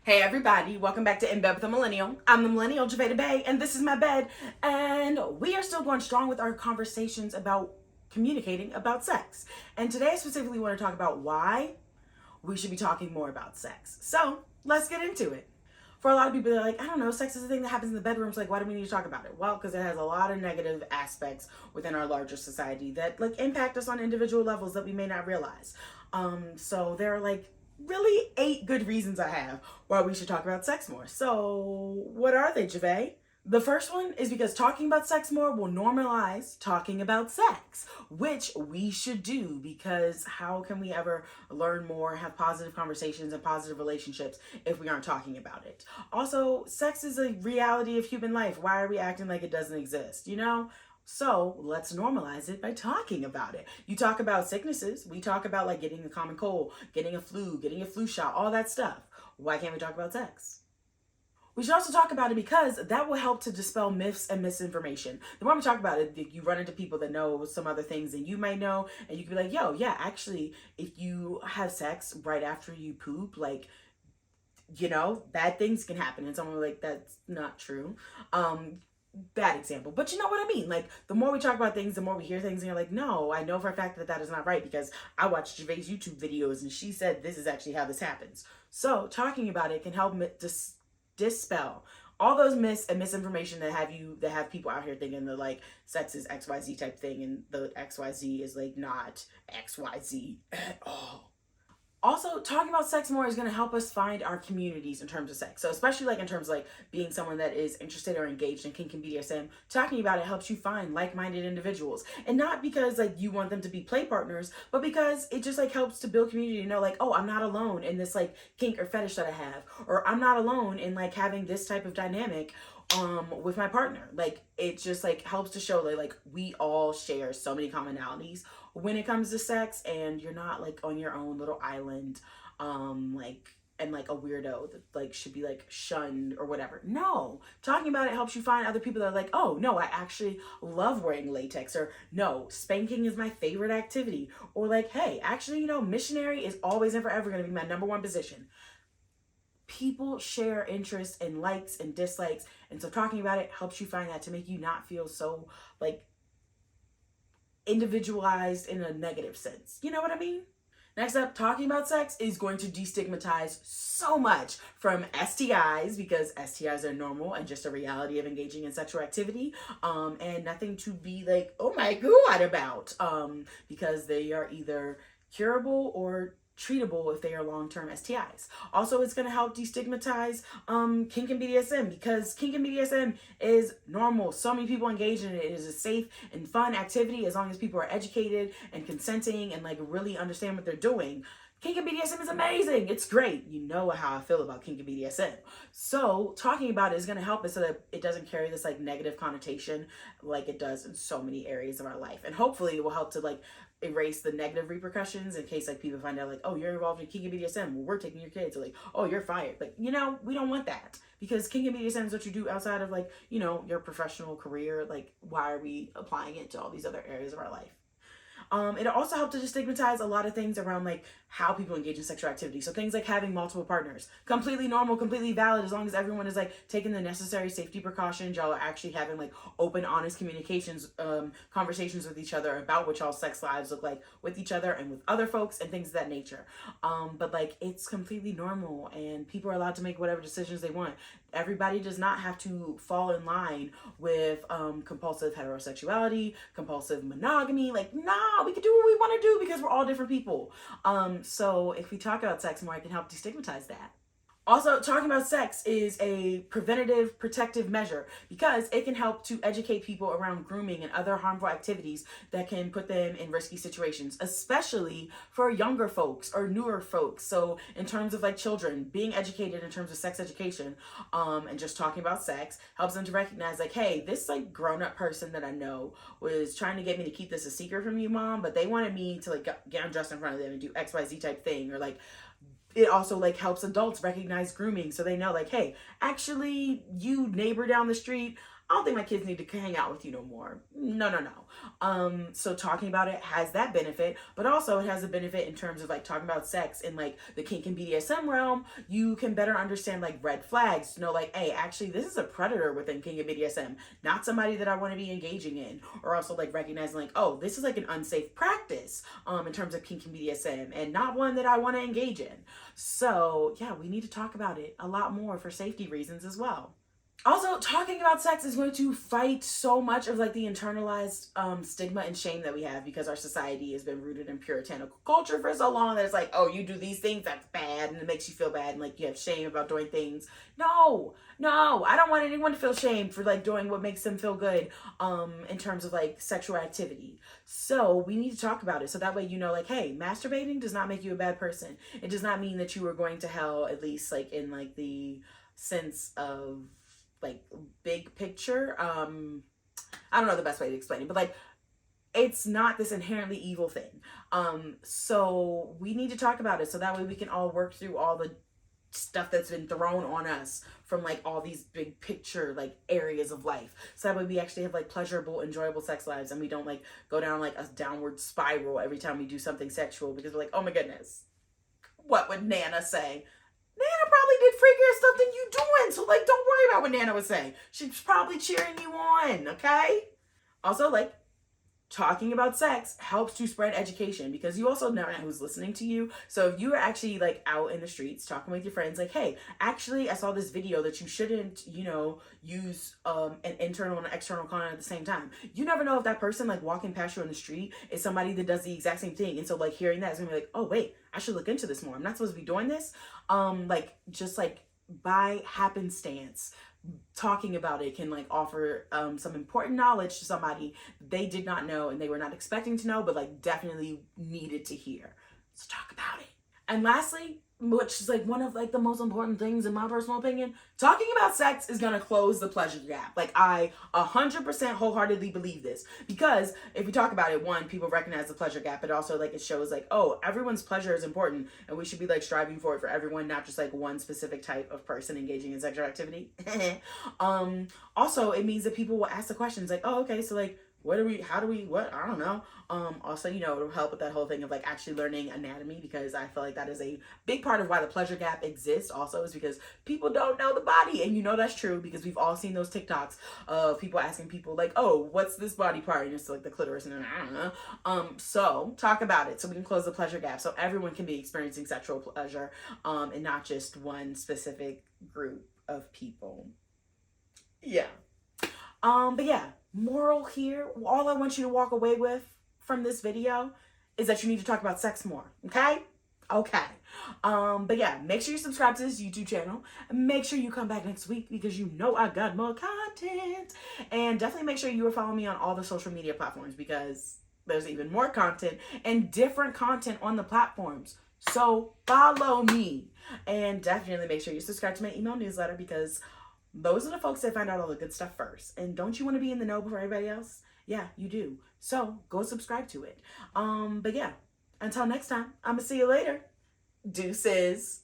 Hey everybody, welcome back to In Bed with a Millennial. I'm the Millennial, Javeda Bay, and this is my bed. And we are still going strong with our conversations about communicating about sex. And today I specifically want to talk about why we should be talking more about sex. So let's get into it. For a lot of people, they're like, I don't know, sex is a thing that happens in the bedroom, so like, why do we need to talk about it? Well, because it has a lot of negative aspects within our larger society that like impact us on individual levels that we may not realize. So there are like really 8 good reasons I have why we should talk about sex more. So what are they, Jave? The first one is because talking about sex more will normalize talking about sex, which we should do because how can we ever learn more, have positive conversations and positive relationships if we aren't talking about it? Also, sex is a reality of human life. Why are we acting like it doesn't exist, you know? So let's normalize it by talking about it. You talk about sicknesses. We talk about like getting a common cold, getting a flu, getting a flu shot, all that stuff. Why can't we talk about sex? We should also talk about it because that will help to dispel myths and misinformation. The more we talk about it, you run into people that know some other things than you might know, and you can be like, yo, yeah, actually, if you have sex right after you poop, like, bad things can happen. And someone like, that's not true. Bad example, but you know what I mean. Like, the more we talk about things, the more we hear things, and you're like, no, I know for a fact that that is not right because I watched Gervais' YouTube videos and she said this is actually how this happens. So talking about it can help dispel all those myths and misinformation that have people out here thinking that like sex is XYZ type thing and the XYZ is like not XYZ at all. Also, talking about sex more is going to help us find our communities in terms of sex. So especially like in terms of like being someone that is interested or engaged in kink and BDSM, talking about it helps you find like-minded individuals. And not because like you want them to be play partners, but because it just like helps to build community, like, oh, I'm not alone in this like kink or fetish that I have, or I'm not alone in like having this type of dynamic with my partner. Like, it just like helps to show that like we all share so many commonalities when it comes to sex, and you're not like on your own little island, like, and like a weirdo that like should be like shunned or whatever. No, talking about it helps you find other people that are like, oh no, I actually love wearing latex, or no, spanking is my favorite activity, or like, hey, actually, missionary is always and forever going to be my number one position. People share interests and likes and dislikes, and so talking about it helps you find that, to make you not feel so like individualized in a negative sense. You know what I mean? Next up, talking about sex is going to destigmatize so much from STIs, because STIs are normal and just a reality of engaging in sexual activity, and nothing to be like, oh my god about, because they are either curable or treatable if they are long-term STIs. Also, it's going to help destigmatize kink and BDSM, because kink and BDSM is normal. So many people engage in it. It is a safe and fun activity as long as people are educated and consenting and like really understand what they're doing. Kink and BDSM is amazing. It's great. You know how I feel about kink and BDSM. So talking about it is going to help it so that it doesn't carry this like negative connotation like it does in so many areas of our life. And hopefully it will help to like erase the negative repercussions in case like people find out like, oh, you're involved in kink and BDSM. Well, we're taking your kids. Or like, oh, you're fired. Like, we don't want that, because kink and BDSM is what you do outside of like, your professional career. Like, why are we applying it to all these other areas of our life? It also helped to destigmatize a lot of things around like how people engage in sexual activity. So things like having multiple partners, completely normal, completely valid, as long as everyone is like taking the necessary safety precautions. Y'all are actually having like open, honest communications, conversations with each other about what y'all's sex lives look like with each other and with other folks and things of that nature. But like, it's completely normal and people are allowed to make whatever decisions they want. Everybody does not have to fall in line with compulsive heterosexuality, compulsive monogamy. Like, nah, we can do what we want to do because we're all different people. So if we talk about sex more, it can help destigmatize that. Also, talking about sex is a preventative protective measure because it can help to educate people around grooming and other harmful activities that can put them in risky situations, especially for younger folks or newer folks. So in terms of like children, being educated in terms of sex education, and just talking about sex helps them to recognize like, hey, this like grown-up person that I know was trying to get me to keep this a secret from you, mom, but they wanted me to like get undressed in front of them and do XYZ type thing. Or like, it also like helps adults recognize grooming, so they know like, hey, actually, you neighbor down the street, I don't think my kids need to hang out with you no more. No, no, no. So talking about it has that benefit, but also it has a benefit in terms of like talking about sex in like the kink and BDSM realm. You can better understand like red flags to know like, hey, actually this is a predator within kink and BDSM, not somebody that I want to be engaging in. Or also like recognizing like, oh, this is like an unsafe practice in terms of kink and BDSM and not one that I want to engage in. So yeah, we need to talk about it a lot more for safety reasons as well. Also, talking about sex is going to fight so much of like the internalized stigma and shame that we have because our society has been rooted in puritanical culture for so long that it's like, oh, you do these things, that's bad, and it makes you feel bad, and like you have shame about doing things. No, I don't want anyone to feel shame for like doing what makes them feel good in terms of like sexual activity. So we need to talk about it so that way you know like, hey, masturbating does not make you a bad person. It does not mean that you are going to hell, at least like in like the sense of like big picture. I don't know the best way to explain it, but like it's not this inherently evil thing. So we need to talk about it so that way we can all work through all the stuff that's been thrown on us from like all these big picture like areas of life, so that way we actually have like pleasurable, enjoyable sex lives, and we don't like go down like a downward spiral every time we do something sexual because we're like, oh my goodness, what would Nana say? Nana probably did freakier stuff than you doing. So, like, don't worry about what Nana was saying. She's probably cheering you on, okay? Also, like, talking about sex helps to spread education because you also know who's listening to you. So if you are actually like out in the streets talking with your friends like, hey, actually I saw this video that you shouldn't, you know, use an internal and external content at the same time. You never know if that person like walking past you on the street is somebody that does the exact same thing. And so like hearing that is gonna be like, oh wait, I should look into this more. I'm not supposed to be doing this. Like just like by happenstance, talking about it can like offer some important knowledge to somebody they did not know and they were not expecting to know, but like definitely needed to hear. So talk about it. And lastly, which is like one of like the most important things in my personal opinion, talking about sex is gonna close the pleasure gap. Like I 100% wholeheartedly believe this because if we talk about it, one, people recognize the pleasure gap, but also like it shows like, oh, everyone's pleasure is important and we should be like striving for it for everyone, not just like one specific type of person engaging in sexual activity. Also, it means that people will ask the questions like, oh, okay, so like what I don't know. Also, you know, it'll help with that whole thing of like actually learning anatomy because I feel like that is a big part of why the pleasure gap exists also is because people don't know the body. And you know that's true because we've all seen those TikToks of people asking people like, oh, what's this body part? And it's like the clitoris and I don't know. So talk about it so we can close the pleasure gap so everyone can be experiencing sexual pleasure and not just one specific group of people. Yeah. But yeah, moral here, all I want you to walk away with from this video is that you need to talk about sex more, okay? Okay. But yeah, make sure you subscribe to this YouTube channel. Make sure you come back next week because you know I got more content. And definitely make sure you are following me on all the social media platforms because there's even more content and different content on the platforms. So follow me. And definitely make sure you subscribe to my email newsletter because those are the folks that find out all the good stuff first. And don't you want to be in the know before everybody else? Yeah, you do. So go subscribe to it. But yeah, until next time, I'm gonna see you later. Deuces.